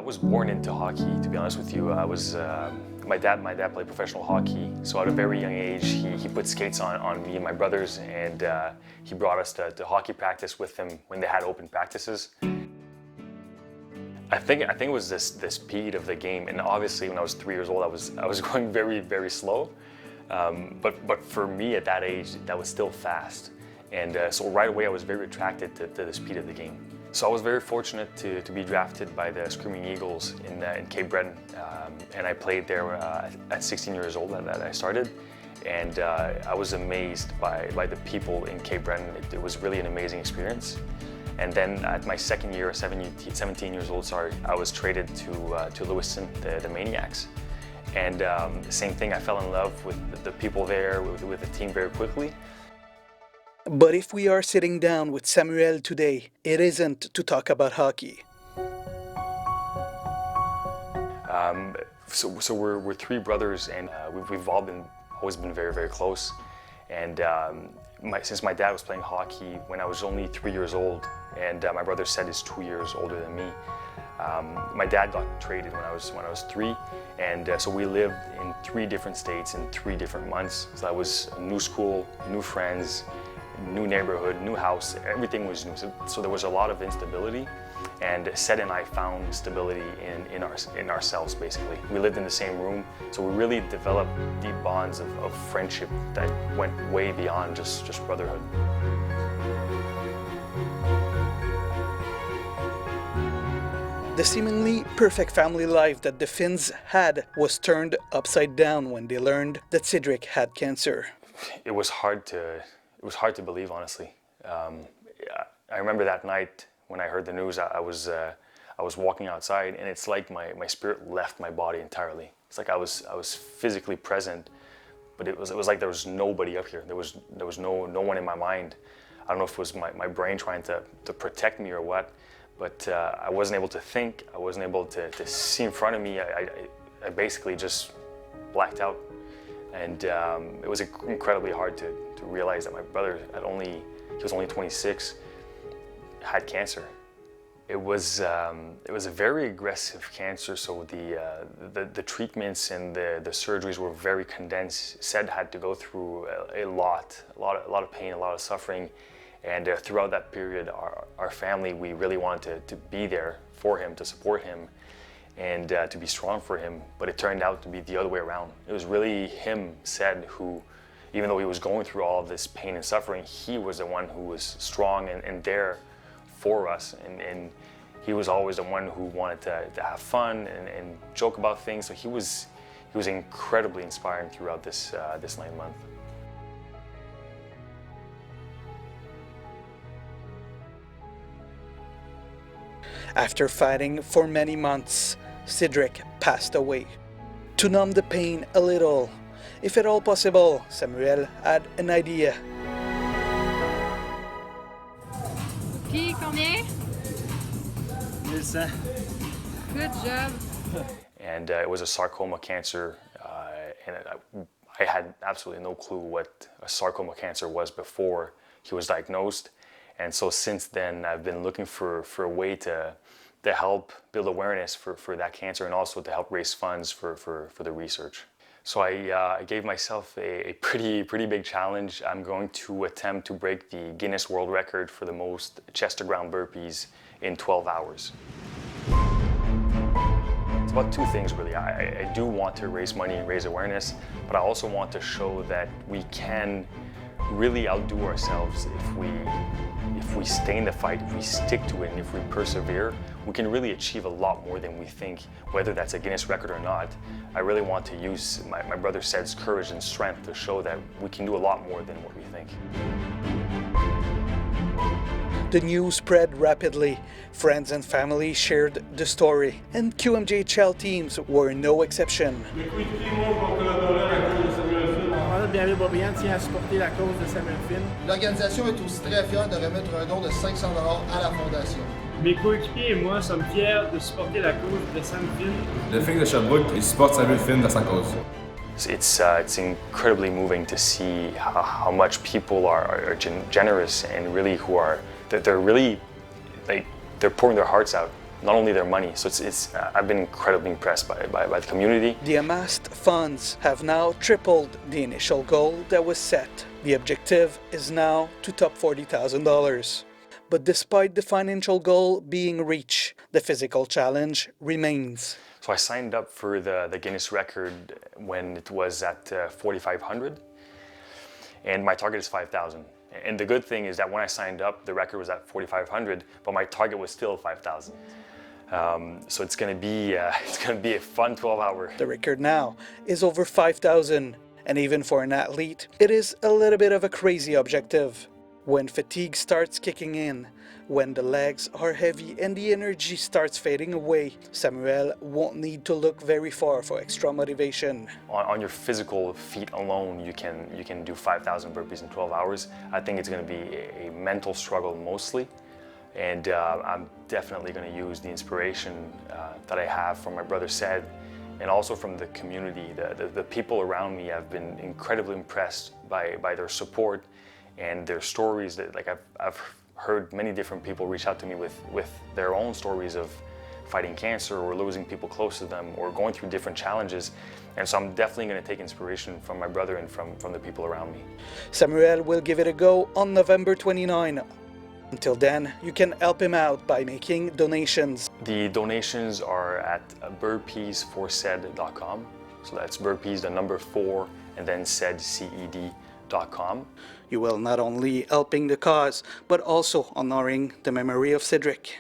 was born into hockey, to be honest with you. My dad played professional hockey, so at a very young age, he put skates on me and my brothers, and he brought us to hockey practice with him when they had open practices. I think it was the speed of the game, and obviously when I was 3 years old, I was going very, very slow. But for me at that age, that was still fast. And so right away I was very attracted to the speed of the game. So I was very fortunate to be drafted by the Screaming Eagles in Cape Breton. And I played there at 16 years old that I started. And I was amazed by the people in Cape Breton. It was really an amazing experience. And then at my second year, 17 years old, I was traded to Lewiston, the MAINEiacs. And same thing, I fell in love with the people there, with the team very quickly. But if we are sitting down with Samuel today, it isn't to talk about hockey. So we're three brothers, and we've always been very, very close. And since my dad was playing hockey when I was only 3 years old, and my brother Cédric is 2 years older than me, my dad got traded when I was 3, and so we lived in 3 different states in 3 different months. So that was a new school, new friends, new neighborhood, new house, everything was new. So there was a lot of instability, and Ced and I found stability in ourselves, basically. We lived in the same room, so we really developed deep bonds of friendship that went way beyond just brotherhood. The seemingly perfect family life that the Finns had was turned upside down when they learned that Cédric had cancer. It was hard to believe, honestly. I remember that night when I heard the news. I was walking outside, and it's like my spirit left my body entirely. It's like I was physically present, but it was like there was nobody up here. There was no one in my mind. I don't know if it was my brain trying to protect me or what, but I wasn't able to think. I wasn't able to see in front of me. I basically just blacked out. And it was incredibly hard to realize that my brother he was only 26, had cancer. It was a very aggressive cancer, so the treatments and the surgeries were very condensed. Ced had to go through a lot of pain, a lot of suffering, and throughout that period, our family, we really wanted to be there for him, to support him, and to be strong for him, but it turned out to be the other way around. It was really him, Ced, who, even though he was going through all of this pain and suffering, he was the one who was strong and there for us, and he was always the one who wanted to have fun and joke about things. So he was incredibly inspiring throughout this 9 month. After fighting for many months, Cédric passed away. To numb the pain a little, if at all possible, Samuel had an idea. Puis combien? 1100. Good job. And it was a sarcoma cancer, and I had absolutely no clue what a sarcoma cancer was before he was diagnosed. And so since then, I've been looking for a way to help build awareness for that cancer, and also to help raise funds for the research. So I gave myself a pretty big challenge. I'm going to attempt to break the Guinness World Record for the most chest to ground burpees in 12 hours. It's about 2 things really. I do want to raise money and raise awareness, but I also want to show that we can really outdo ourselves if we stay in the fight, if we stick to it, and if we persevere. We can really achieve a lot more than we think, whether that's a Guinness record or not. I really want to use my brother Ced's courage and strength to show that we can do a lot more than what we think. The news spread rapidly. Friends and family shared the story, and QMJHL teams were no exception. Bienvenue tient à supporter la cause de Samuel Finn. L'organisation est aussi très fière de remettre un don de 500 $ à la Fondation. Mes coéquipiers et moi sommes fiers de supporter la cause de Sam Finn. Le Finn de Sherbrooke, il supporte Samuel Finn dans sa cause. It's incredibly moving to see how much people are generous and really they're really, like, they're pouring their hearts out not only their money. So I've been incredibly impressed by the community. The amassed funds have now tripled the initial goal that was set. The objective is now to top $40,000. But despite the financial goal being reached, the physical challenge remains. So I signed up for the Guinness record when it was at 4,500, and my target is 5,000. And the good thing is that when I signed up, the record was at 4,500, but my target was still 5,000. So it's going to be a fun 12-hour. The record now is over 5,000, and even for an athlete, it is a little bit of a crazy objective. When fatigue starts kicking in, when the legs are heavy and the energy starts fading away, Samuel won't need to look very far for extra motivation. On your physical feet alone, you can do 5,000 burpees in 12 hours. I think it's going to be a mental struggle mostly, and I'm definitely going to use the inspiration that I have from my brother Ced, and also from the community. The people around me, I've been incredibly impressed by their support and their stories. That I've heard many different people reach out to me with their own stories of fighting cancer or losing people close to them or going through different challenges. And so I'm definitely going to take inspiration from my brother and from the people around me. Samuel will give it a go on November 29. Until then, you can help him out by making donations. The donations are at burpeesforced.com. So that's burpees, the number 4, and then ced.com. You will not only helping the cause, but also honoring the memory of Cédric.